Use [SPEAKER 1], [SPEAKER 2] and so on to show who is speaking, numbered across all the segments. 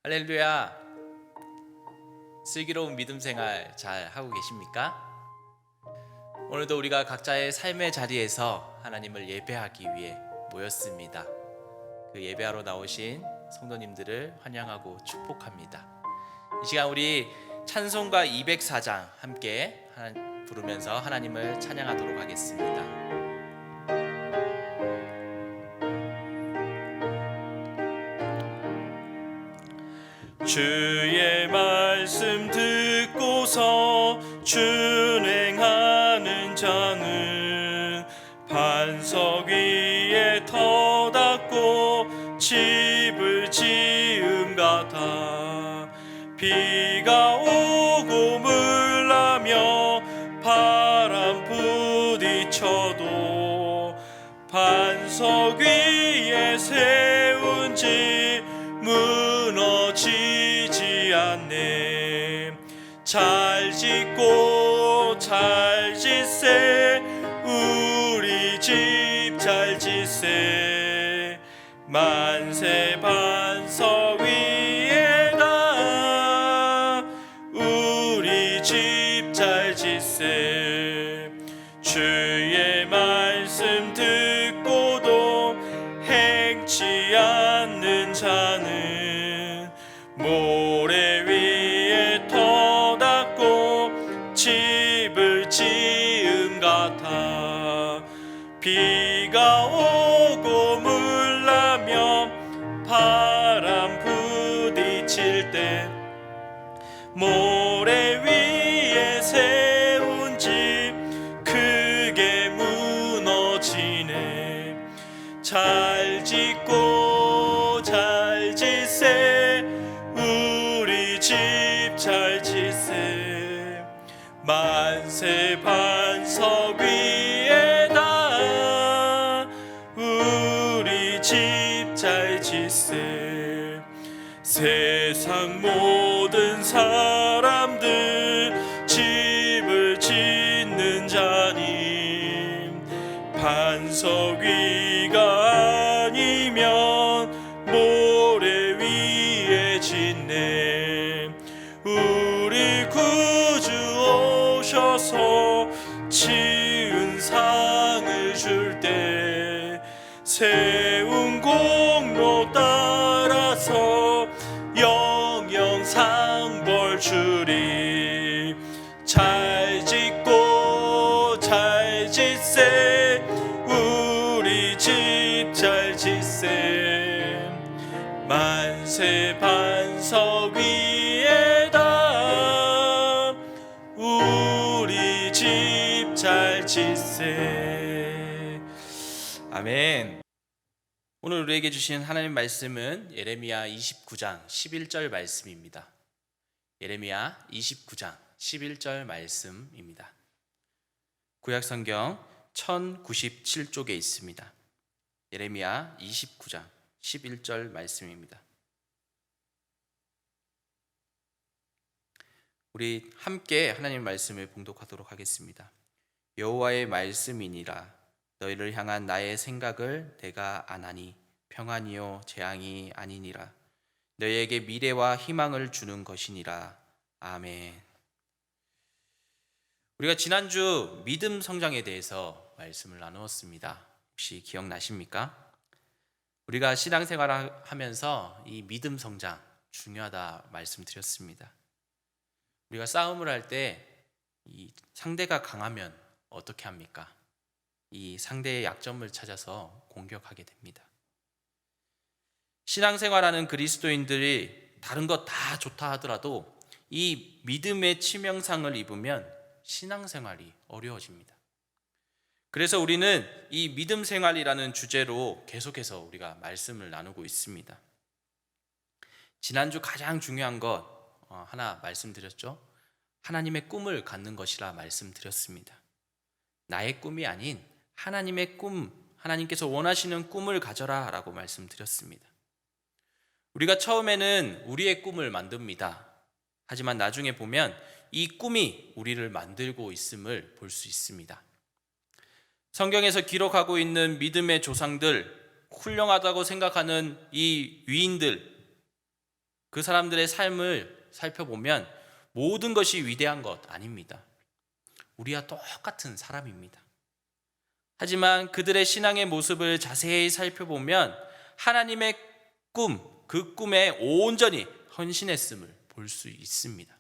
[SPEAKER 1] 할렐루야. 슬기로운 믿음 생활 잘 하고 계십니까? 오늘도 우리가 각자의 삶의 자리에서 하나님을 예배하기 위해 모였습니다. 그 예배하러 나오신 성도님들을 환영하고 축복합니다. 이 시간 우리 찬송가 204장 함께 부르면서 하나님을 찬양하도록 하겠습니다.
[SPEAKER 2] 주의 말씀 듣고서 준행하는 자는 반석 위에 터닫고 집을 지음 같아. 비가 오고 물나며 바람 부딪혀도 반석 위에 세운 집 무너지지 않네. 잘 짓고 잘 짓세, 우리 집 잘 짓세. 만세 반석 위에다 우리 집 잘 짓세. 주의 말씀 듣고도 행치 않는 자는 모래 위에 터닫고 집을 지음 같아. 비가 오고 물나며 바람 부딪힐 때 모래 위에 세운 집 크게 무너지네. 잘 짓고 잘 짓세, 우리 집 잘 짓세. 만세 반석 위에다 우리 집 잘 짓세. 세상 모든 사람들 집을 짓는 자님, 반석 위가 아니면 모래 위에 짓네. 우리 구주 오셔서 치은 상을 줄 때 세운 공로 따라서 영영 상벌 주리. 잘 짓고 잘 짓세, 우리 집 잘 짓세. 만세 반석 위에다 우리 집 잘 짓세.
[SPEAKER 1] 아멘. 오늘 우리에게 주신 하나님 말씀은 예레미야 29장 11절 말씀입니다. 예레미야 29장 11절 말씀입니다. 구약성경 1097쪽에 있습니다. 예레미야 29장 11절 말씀입니다. 우리 함께 하나님 말씀을 봉독하도록 하겠습니다. 여호와의 말씀이니라. 너희를 향한 나의 생각을 내가 아나니 평안이요 재앙이 아니니라. 너희에게 미래와 희망을 주는 것이니라. 아멘. 우리가 지난주 믿음 성장에 대해서 말씀을 나누었습니다. 혹시 기억나십니까? 우리가 신앙생활을 하면서 이 믿음 성장 중요하다 말씀드렸습니다. 우리가 싸움을 할 때 이 상대가 강하면 어떻게 합니까? 이 상대의 약점을 찾아서 공격하게 됩니다. 신앙생활하는 그리스도인들이 다른 것 다 좋다 하더라도 이 믿음의 치명상을 입으면 신앙생활이 어려워집니다. 그래서 우리는 이 믿음 생활이라는 주제로 계속해서 우리가 말씀을 나누고 있습니다. 지난주 가장 중요한 것 하나 말씀드렸죠. 하나님의 꿈을 갖는 것이라 말씀드렸습니다. 나의 꿈이 아닌 하나님의 꿈, 하나님께서 원하시는 꿈을 가져라 라고 말씀드렸습니다. 우리가 처음에는 우리의 꿈을 만듭니다. 하지만 나중에 보면 이 꿈이 우리를 만들고 있음을 볼 수 있습니다. 성경에서 기록하고 있는 믿음의 조상들, 훌륭하다고 생각하는 이 위인들, 그 사람들의 삶을 살펴보면 모든 것이 위대한 것 아닙니다. 우리와 똑같은 사람입니다. 하지만 그들의 신앙의 모습을 자세히 살펴보면 하나님의 꿈, 그 꿈에 온전히 헌신했음을 볼 수 있습니다.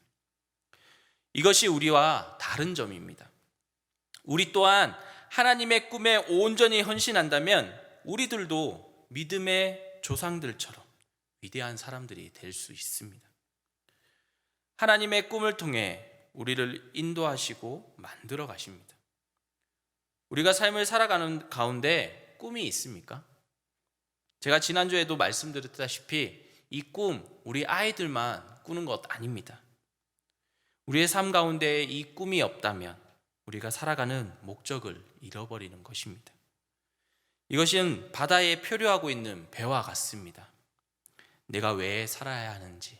[SPEAKER 1] 이것이 우리와 다른 점입니다. 우리 또한 하나님의 꿈에 온전히 헌신한다면 우리들도 믿음의 조상들처럼 위대한 사람들이 될 수 있습니다. 하나님의 꿈을 통해 우리를 인도하시고 만들어 가십니다. 우리가 삶을 살아가는 가운데 꿈이 있습니까? 제가 지난주에도 말씀드렸다시피 이 꿈, 우리 아이들만 꾸는 것 아닙니다. 우리의 삶 가운데 이 꿈이 없다면 우리가 살아가는 목적을 잃어버리는 것입니다. 이것은 바다에 표류하고 있는 배와 같습니다. 내가 왜 살아야 하는지,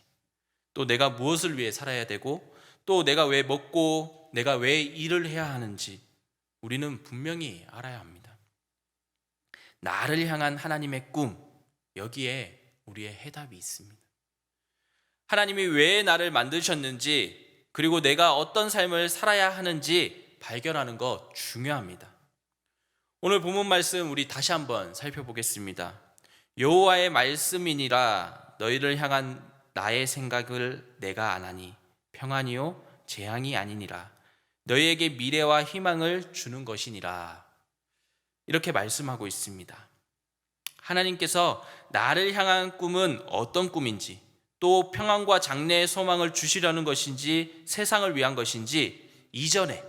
[SPEAKER 1] 또 내가 무엇을 위해 살아야 되고, 또 내가 왜 먹고 내가 왜 일을 해야 하는지 우리는 분명히 알아야 합니다. 나를 향한 하나님의 꿈, 여기에 우리의 해답이 있습니다. 하나님이 왜 나를 만드셨는지, 그리고 내가 어떤 삶을 살아야 하는지 발견하는 것 중요합니다. 오늘 본문 말씀 우리 다시 한번 살펴보겠습니다. 여호와의 말씀이니라 너희를 향한 나의 생각을 내가 아나니 평안이요 재앙이 아니니라 너희에게 미래와 희망을 주는 것이니라. 이렇게 말씀하고 있습니다. 하나님께서 나를 향한 꿈은 어떤 꿈인지, 또 평안과 장래의 소망을 주시려는 것인지, 세상을 위한 것인지 이전에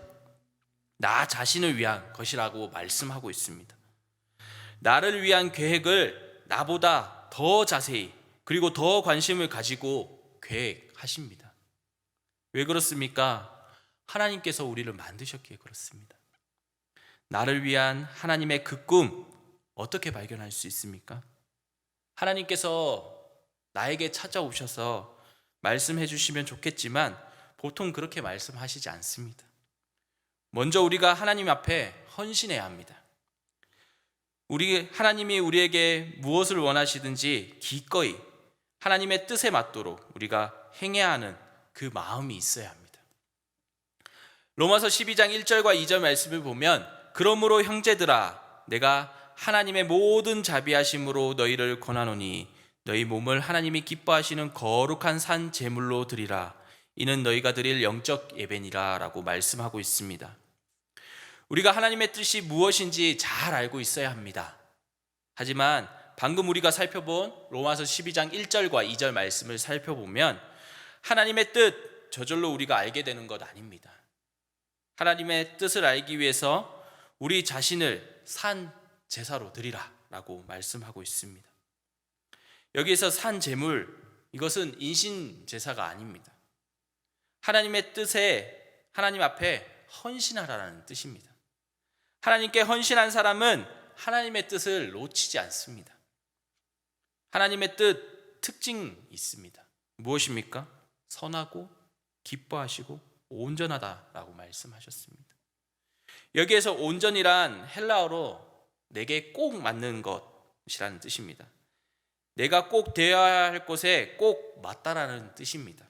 [SPEAKER 1] 나 자신을 위한 것이라고 말씀하고 있습니다. 나를 위한 계획을 나보다 더 자세히 그리고 더 관심을 가지고 계획하십니다. 왜 그렇습니까? 하나님께서 우리를 만드셨기에 그렇습니다. 나를 위한 하나님의 그 꿈 어떻게 발견할 수 있습니까? 하나님께서 나에게 찾아오셔서 말씀해 주시면 좋겠지만 보통 그렇게 말씀하시지 않습니다. 먼저 우리가 하나님 앞에 헌신해야 합니다. 하나님이 우리에게 무엇을 원하시든지 기꺼이 하나님의 뜻에 맞도록 우리가 행해야 하는 그 마음이 있어야 합니다. 로마서 12장 1절과 2절 말씀을 보면 그러므로 형제들아 내가 하나님의 모든 자비하심으로 너희를 권하노니 너희 몸을 하나님이 기뻐하시는 거룩한 산 제물로 드리라. 이는 너희가 드릴 영적 예배니라 라고 말씀하고 있습니다. 우리가 하나님의 뜻이 무엇인지 잘 알고 있어야 합니다. 하지만 방금 우리가 살펴본 로마서 12장 1절과 2절 말씀을 살펴보면 하나님의 뜻 저절로 우리가 알게 되는 것 아닙니다. 하나님의 뜻을 알기 위해서 우리 자신을 산 제사로 드리라 라고 말씀하고 있습니다. 여기에서 산 제물, 이것은 인신 제사가 아닙니다. 하나님의 뜻에 하나님 앞에 헌신하라는 뜻입니다. 하나님께 헌신한 사람은 하나님의 뜻을 놓치지 않습니다. 하나님의 뜻 특징이 있습니다. 무엇입니까? 선하고 기뻐하시고 온전하다라고 말씀하셨습니다. 여기에서 온전이란 헬라어로 내게 꼭 맞는 것이라는 뜻입니다. 내가 꼭 되어야 할 곳에 꼭 맞다라는 뜻입니다.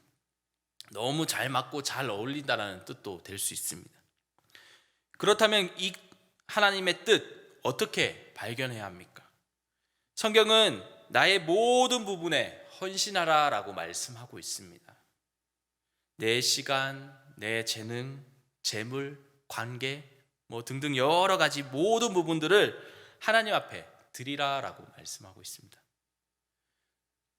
[SPEAKER 1] 너무 잘 맞고 잘 어울린다라는 뜻도 될 수 있습니다. 그렇다면 이 하나님의 뜻 어떻게 발견해야 합니까? 성경은 나의 모든 부분에 헌신하라 라고 말씀하고 있습니다. 내 시간, 내 재능, 재물, 관계 등등 여러 가지 모든 부분들을 하나님 앞에 드리라 라고 말씀하고 있습니다.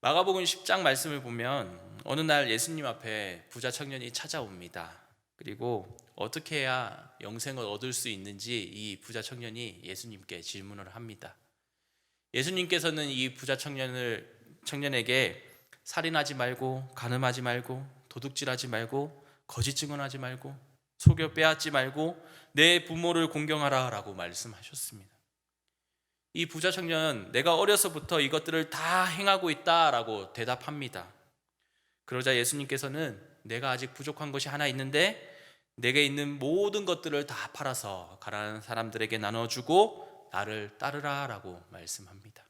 [SPEAKER 1] 마가복음 10장 말씀을 보면 어느 날 예수님 앞에 부자 청년이 찾아옵니다. 그리고 어떻게 해야 영생을 얻을 수 있는지 이 부자 청년이 예수님께 질문을 합니다. 예수님께서는 이 부자 청년에게 살인하지 말고 간음하지 말고 도둑질하지 말고 거짓 증언하지 말고 속여 빼앗지 말고 내 부모를 공경하라 라고 말씀하셨습니다. 이 부자 청년은 내가 어려서부터 이것들을 다 행하고 있다라고 대답합니다. 그러자 예수님께서는 내가 아직 부족한 것이 하나 있는데 내게 있는 모든 것들을 다 팔아서 가난한 사람들에게 나눠주고 나를 따르라 라고 말씀합니다.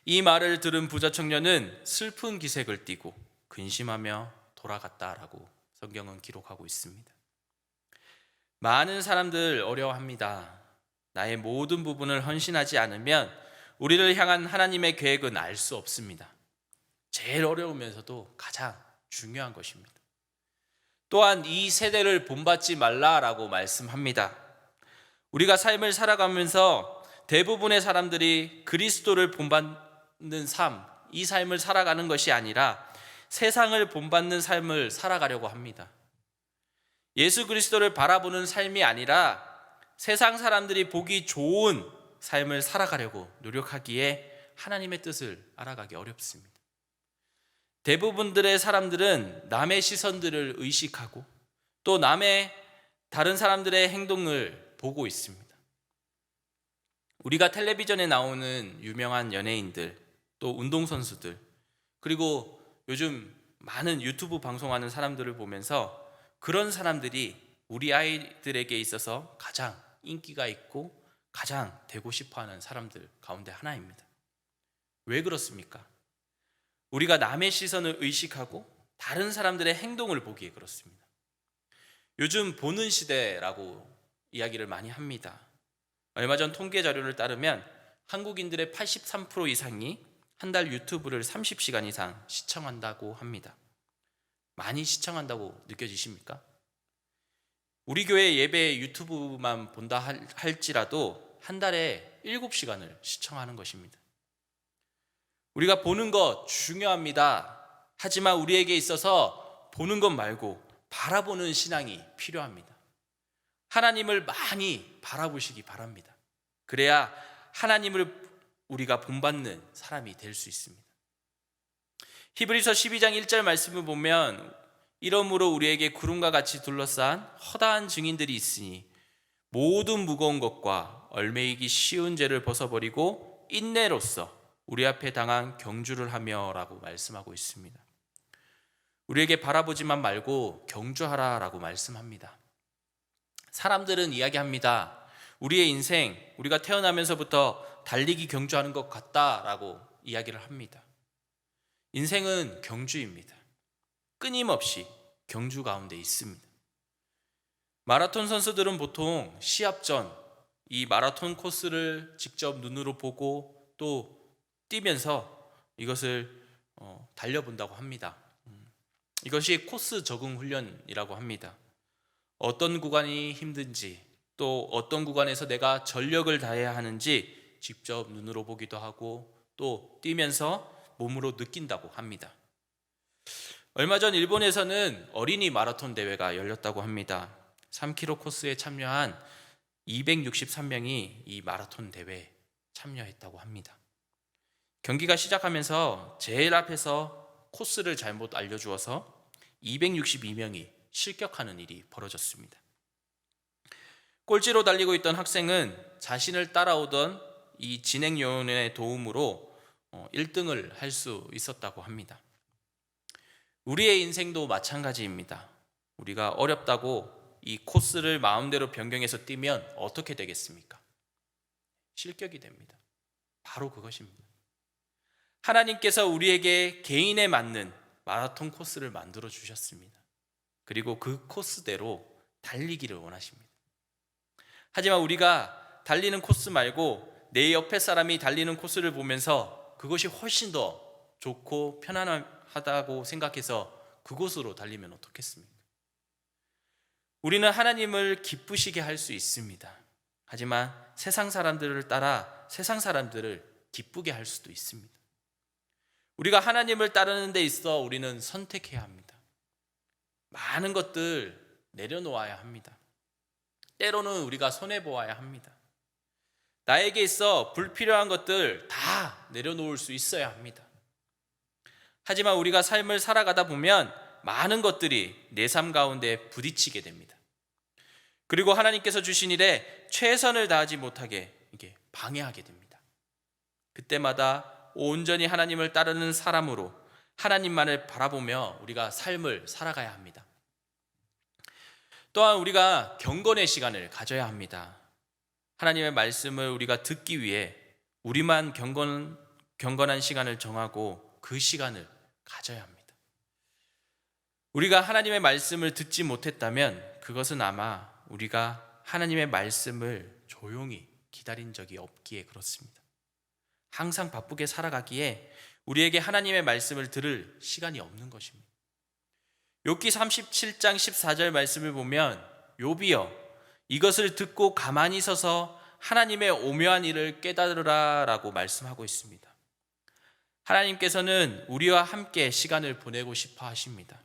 [SPEAKER 1] 이 말을 들은 부자 청년은 슬픈 기색을 띠고 근심하며 돌아갔다라고 성경은 기록하고 있습니다. 많은 사람들 어려워합니다. 나의 모든 부분을 헌신하지 않으면 우리를 향한 하나님의 계획은 알 수 없습니다. 제일 어려우면서도 가장 중요한 것입니다. 또한 이 세대를 본받지 말라라고 말씀합니다. 우리가 삶을 살아가면서 대부분의 사람들이 그리스도를 본받는 삶, 이 삶을 살아가는 것이 아니라 세상을 본받는 삶을 살아가려고 합니다. 예수 그리스도를 바라보는 삶이 아니라 세상 사람들이 보기 좋은 삶을 살아가려고 노력하기에 하나님의 뜻을 알아가기 어렵습니다. 대부분들의 사람들은 남의 시선들을 의식하고 또 다른 사람들의 행동을 보고 있습니다. 우리가 텔레비전에 나오는 유명한 연예인들, 또 운동선수들, 그리고 요즘 많은 유튜브 방송하는 사람들을 보면서 그런 사람들이 우리 아이들에게 있어서 가장 인기가 있고 가장 되고 싶어하는 사람들 가운데 하나입니다. 왜 그렇습니까? 우리가 남의 시선을 의식하고 다른 사람들의 행동을 보기에 그렇습니다. 요즘 보는 시대라고 이야기를 많이 합니다. 얼마 전 통계 자료를 따르면 한국인들의 83% 이상이 한 달 유튜브를 30시간 이상 시청한다고 합니다. 많이 시청한다고 느껴지십니까? 우리 교회 예배 유튜브만 본다 할지라도 한 달에 7시간을 시청하는 것입니다. 우리가 보는 것 중요합니다. 하지만 우리에게 있어서 보는 것 말고 바라보는 신앙이 필요합니다. 하나님을 많이 바라보시기 바랍니다. 그래야 하나님을 우리가 본받는 사람이 될 수 있습니다. 히브리서 12장 1절 말씀을 보면 이러므로 우리에게 구름과 같이 둘러싼 허다한 증인들이 있으니 모든 무거운 것과 얽매이기 쉬운 죄를 벗어버리고 인내로써 우리 앞에 당한 경주를 하며 라고 말씀하고 있습니다. 우리에게 바라보지만 말고 경주하라 라고 말씀합니다. 사람들은 이야기합니다. 우리의 인생, 우리가 태어나면서부터 달리기 경주하는 것 같다라고 이야기를 합니다. 인생은 경주입니다. 끊임없이 경주 가운데 있습니다. 마라톤 선수들은 보통 시합 전 이 마라톤 코스를 직접 눈으로 보고 또 뛰면서 이것을 달려본다고 합니다. 이것이 코스 적응 훈련이라고 합니다. 어떤 구간이 힘든지 또 어떤 구간에서 내가 전력을 다해야 하는지 직접 눈으로 보기도 하고 또 뛰면서 몸으로 느낀다고 합니다. 얼마 전 일본에서는 어린이 마라톤 대회가 열렸다고 합니다. 3km 코스에 참여한 263명이 이 마라톤 대회에 참여했다고 합니다. 경기가 시작하면서 제일 앞에서 코스를 잘못 알려주어서 262명이 실격하는 일이 벌어졌습니다. 꼴찌로 달리고 있던 학생은 자신을 따라오던 이 진행요원의 도움으로 1등을 할 수 있었다고 합니다. 우리의 인생도 마찬가지입니다. 우리가 어렵다고 이 코스를 마음대로 변경해서 뛰면 어떻게 되겠습니까? 실격이 됩니다. 바로 그것입니다. 하나님께서 우리에게 개인에 맞는 마라톤 코스를 만들어 주셨습니다. 그리고 그 코스대로 달리기를 원하십니다. 하지만 우리가 달리는 코스 말고 내 옆에 사람이 달리는 코스를 보면서 그것이 훨씬 더 좋고 편안하다고 생각해서 그곳으로 달리면 어떻겠습니까? 우리는 하나님을 기쁘시게 할 수 있습니다. 하지만 세상 사람들을 따라 세상 사람들을 기쁘게 할 수도 있습니다. 우리가 하나님을 따르는 데 있어 우리는 선택해야 합니다. 많은 것들 내려놓아야 합니다. 때로는 우리가 손해보아야 합니다. 나에게 있어 불필요한 것들 다 내려놓을 수 있어야 합니다. 하지만 우리가 삶을 살아가다 보면 많은 것들이 내 삶 가운데 부딪히게 됩니다. 그리고 하나님께서 주신 일에 최선을 다하지 못하게 이게 방해하게 됩니다. 그때마다 온전히 하나님을 따르는 사람으로 하나님만을 바라보며 우리가 삶을 살아가야 합니다. 또한 우리가 경건의 시간을 가져야 합니다. 하나님의 말씀을 우리가 듣기 위해 우리만 경건한 시간을 정하고 그 시간을 가져야 합니다. 우리가 하나님의 말씀을 듣지 못했다면 그것은 아마 우리가 하나님의 말씀을 조용히 기다린 적이 없기에 그렇습니다. 항상 바쁘게 살아가기에 우리에게 하나님의 말씀을 들을 시간이 없는 것입니다. 욥기 37장 14절 말씀을 보면 욥이여 이것을 듣고 가만히 서서 하나님의 오묘한 일을 깨달으라 라고 말씀하고 있습니다. 하나님께서는 우리와 함께 시간을 보내고 싶어 하십니다.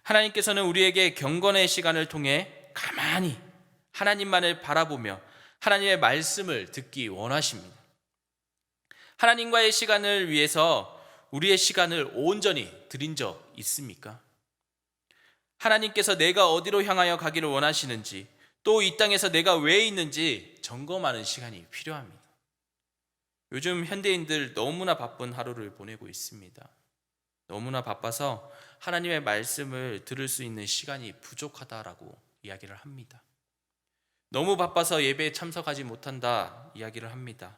[SPEAKER 1] 하나님께서는 우리에게 경건의 시간을 통해 가만히 하나님만을 바라보며 하나님의 말씀을 듣기 원하십니다. 하나님과의 시간을 위해서 우리의 시간을 온전히 드린 적 있습니까? 하나님께서 내가 어디로 향하여 가기를 원하시는지, 또 이 땅에서 내가 왜 있는지 점검하는 시간이 필요합니다. 요즘 현대인들 너무나 바쁜 하루를 보내고 있습니다. 너무나 바빠서 하나님의 말씀을 들을 수 있는 시간이 부족하다라고 이야기를 합니다. 너무 바빠서 예배에 참석하지 못한다 이야기를 합니다.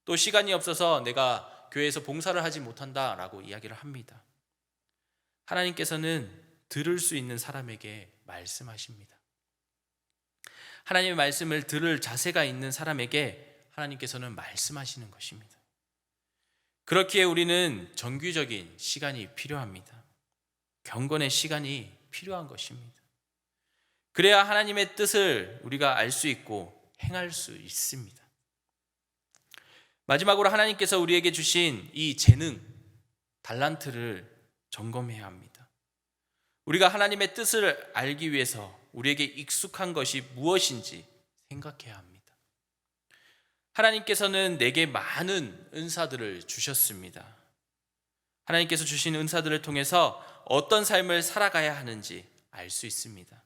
[SPEAKER 1] 또 시간이 없어서 내가 교회에서 봉사를 하지 못한다라고 이야기를 합니다. 하나님께서는 들을 수 있는 사람에게 말씀하십니다. 하나님의 말씀을 들을 자세가 있는 사람에게 하나님께서는 말씀하시는 것입니다. 그렇기에 우리는 정규적인 시간이 필요합니다. 경건의 시간이 필요한 것입니다. 그래야 하나님의 뜻을 우리가 알 수 있고 행할 수 있습니다. 마지막으로 하나님께서 우리에게 주신 이 재능, 달란트를 점검해야 합니다. 우리가 하나님의 뜻을 알기 위해서 우리에게 익숙한 것이 무엇인지 생각해야 합니다. 하나님께서는 내게 많은 은사들을 주셨습니다. 하나님께서 주신 은사들을 통해서 어떤 삶을 살아가야 하는지 알 수 있습니다.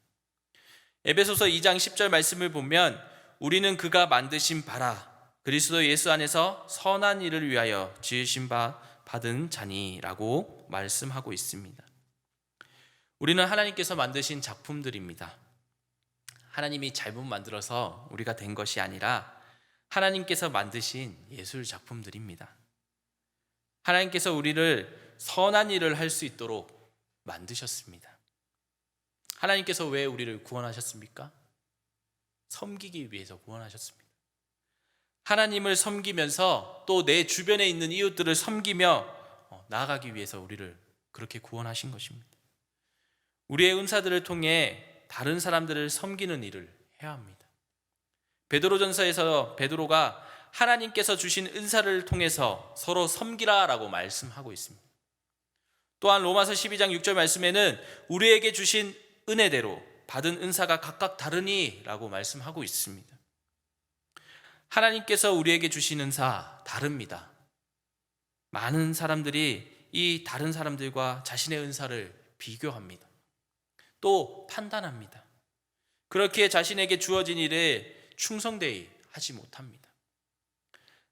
[SPEAKER 1] 에베소서 2장 10절 말씀을 보면 우리는 그가 만드신 바라 그리스도 예수 안에서 선한 일을 위하여 지으신 바 받은 자니라고 말씀하고 있습니다. 우리는 하나님께서 만드신 작품들입니다. 하나님이 잘못 만들어서 우리가 된 것이 아니라 하나님께서 만드신 예술 작품들입니다. 하나님께서 우리를 선한 일을 할 수 있도록 만드셨습니다. 하나님께서 왜 우리를 구원하셨습니까? 섬기기 위해서 구원하셨습니다. 하나님을 섬기면서 또 내 주변에 있는 이웃들을 섬기며 나아가기 위해서 우리를 그렇게 구원하신 것입니다. 우리의 은사들을 통해 다른 사람들을 섬기는 일을 해야 합니다. 베드로전서에서 베드로가 하나님께서 주신 은사를 통해서 서로 섬기라라고 말씀하고 있습니다. 또한 로마서 12장 6절 말씀에는 우리에게 주신 은혜대로 받은 은사가 각각 다르니라고 말씀하고 있습니다. 하나님께서 우리에게 주신 은사 다릅니다. 많은 사람들이 이 다른 사람들과 자신의 은사를 비교합니다. 또 판단합니다. 그렇기에 자신에게 주어진 일에 충성되이 하지 못합니다.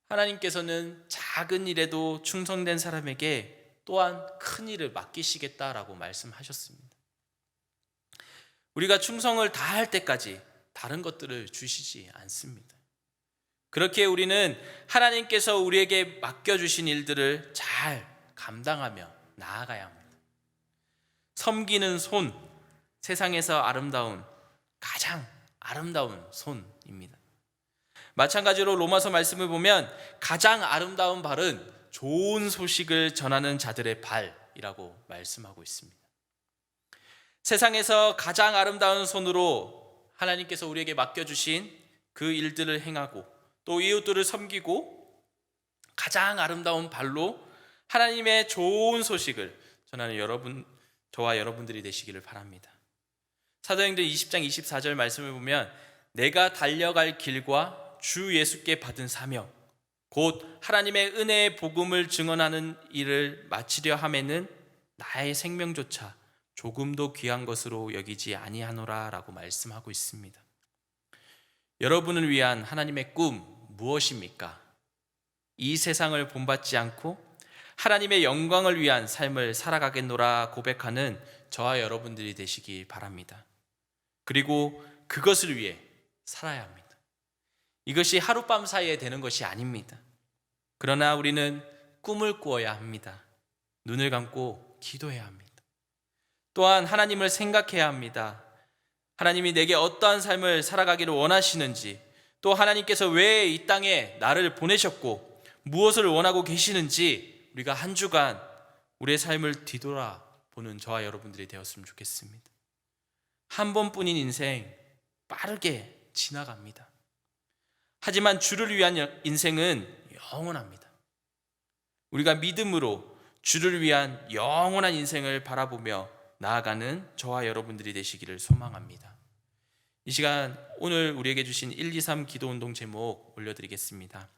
[SPEAKER 1] 하나님께서는 작은 일에도 충성된 사람에게 또한 큰 일을 맡기시겠다라고 말씀하셨습니다. 우리가 충성을 다할 때까지 다른 것들을 주시지 않습니다. 그렇게 우리는 하나님께서 우리에게 맡겨주신 일들을 잘 감당하며 나아가야 합니다. 섬기는 손, 세상에서 가장 아름다운 손입니다. 마찬가지로 로마서 말씀을 보면 가장 아름다운 발은 좋은 소식을 전하는 자들의 발이라고 말씀하고 있습니다. 세상에서 가장 아름다운 손으로 하나님께서 우리에게 맡겨주신 그 일들을 행하고 또 이웃들을 섬기고 가장 아름다운 발로 하나님의 좋은 소식을 전하는 저와 여러분들이 되시기를 바랍니다. 사도행전 20장 24절 말씀을 보면 내가 달려갈 길과 주 예수께 받은 사명 곧 하나님의 은혜의 복음을 증언하는 일을 마치려 함에는 나의 생명조차 조금도 귀한 것으로 여기지 아니하노라 라고 말씀하고 있습니다. 여러분을 위한 하나님의 꿈 무엇입니까? 이 세상을 본받지 않고 하나님의 영광을 위한 삶을 살아가겠노라 고백하는 저와 여러분들이 되시기 바랍니다. 그리고 그것을 위해 살아야 합니다. 이것이 하룻밤 사이에 되는 것이 아닙니다. 그러나 우리는 꿈을 꾸어야 합니다. 눈을 감고 기도해야 합니다. 또한 하나님을 생각해야 합니다. 하나님이 내게 어떠한 삶을 살아가기를 원하시는지, 또 하나님께서 왜 이 땅에 나를 보내셨고 무엇을 원하고 계시는지 우리가 한 주간 우리의 삶을 뒤돌아보는 저와 여러분들이 되었으면 좋겠습니다. 한 번뿐인 인생 빠르게 지나갑니다. 하지만 주를 위한 인생은 영원합니다. 우리가 믿음으로 주를 위한 영원한 인생을 바라보며 나아가는 저와 여러분들이 되시기를 소망합니다. 이 시간 오늘 우리에게 주신 123 기도운동 제목 올려드리겠습니다.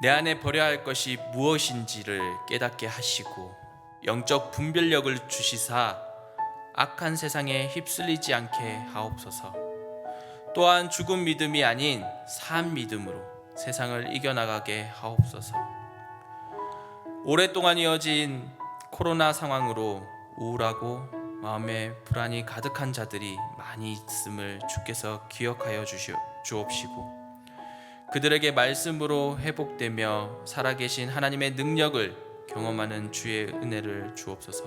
[SPEAKER 1] 내 안에 버려야 할 것이 무엇인지를 깨닫게 하시고 영적 분별력을 주시사 악한 세상에 휩쓸리지 않게 하옵소서. 또한 죽은 믿음이 아닌 산 믿음으로 세상을 이겨나가게 하옵소서. 오랫동안 이어진 코로나 상황으로 우울하고 마음에 불안이 가득한 자들이 많이 있음을 주께서 기억하여 주옵시고 그들에게 말씀으로 회복되며 살아계신 하나님의 능력을 경험하는 주의 은혜를 주옵소서.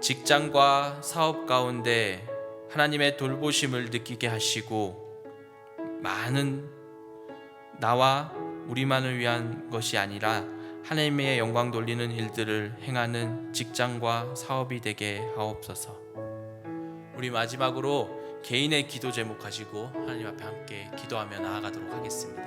[SPEAKER 1] 직장과 사업 가운데 하나님의 돌보심을 느끼게 하시고 많은 나와 우리만을 위한 것이 아니라 하나님의 영광 돌리는 일들을 행하는 직장과 사업이 되게 하옵소서. 우리 마지막으로 개인의 기도 제목 가지고 하나님 앞에 함께 기도하며 나아가도록 하겠습니다.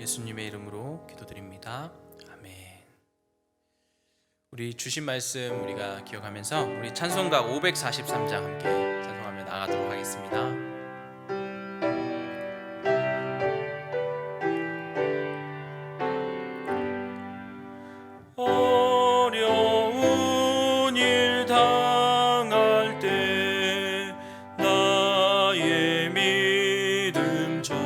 [SPEAKER 1] 예수님의 이름으로 기도드립니다. 아멘. 우리 주신 말씀 우리가 기억하면서 우리 찬송가 543장 함께 찬송하며 나가도록 하겠습니다.
[SPEAKER 2] 어려운 일 당할 때 나의 믿음 적으나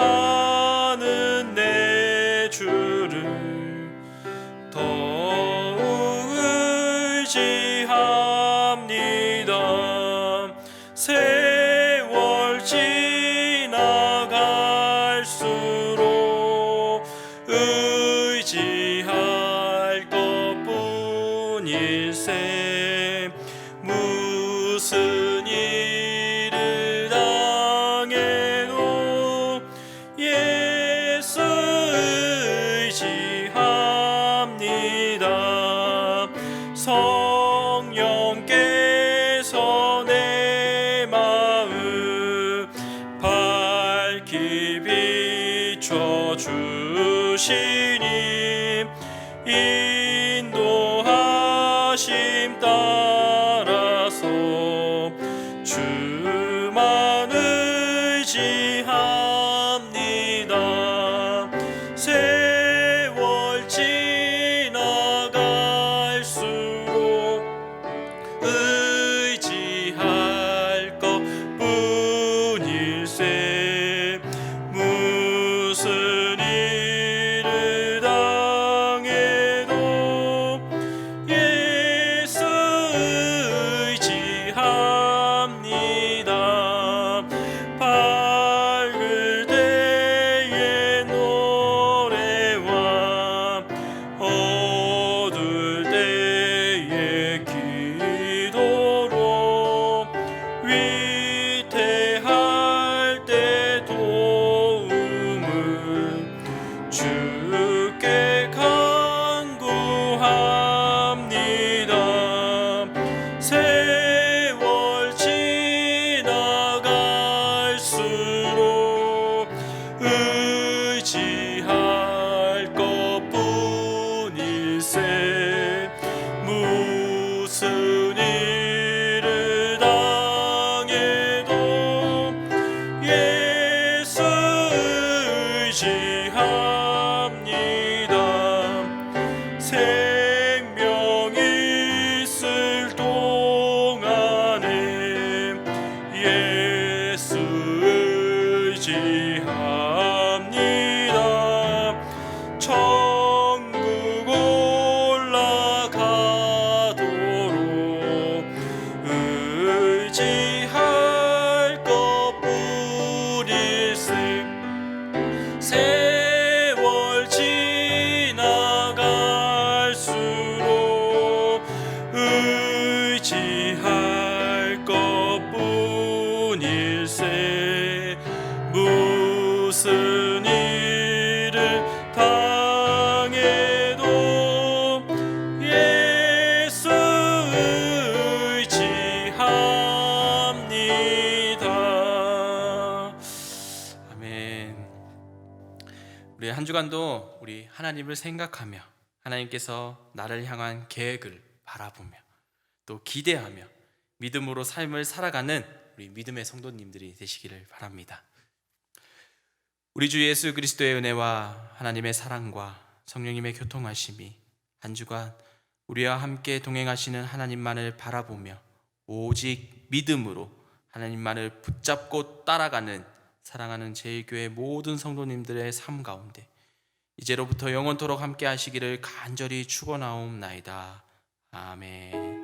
[SPEAKER 2] 의지하는 내 주를 더욱 의지합니다. 세월 지나갈수록 의지할 것뿐일세. 무슨 일을 당해도 예수 의지합니다. 성령께서 내 마음 밝히 비춰주시니 인도하심 따라서 주만 의지합니다. 세월 지나갈수록 의지할 것뿐일세. 무슨 일을 같은 일을 당해도 예수 의지합니다.
[SPEAKER 1] 아멘. 우리 한 주간도 우리 하나님을 생각하며 하나님께서 나를 향한 계획을 바라보며 또 기대하며 믿음으로 삶을 살아가는 우리 믿음의 성도님들이 되시기를 바랍니다. 우리 주 예수 그리스도의 은혜와 하나님의 사랑과 성령님의 교통하심이 한 주간 우리와 함께 동행하시는 하나님만을 바라보며 오직 믿음으로 하나님만을 붙잡고 따라가는 사랑하는 제1교회 모든 성도님들의 삶 가운데 이제로부터 영원토록 함께 하시기를 간절히 축원하옵나이다. 아멘.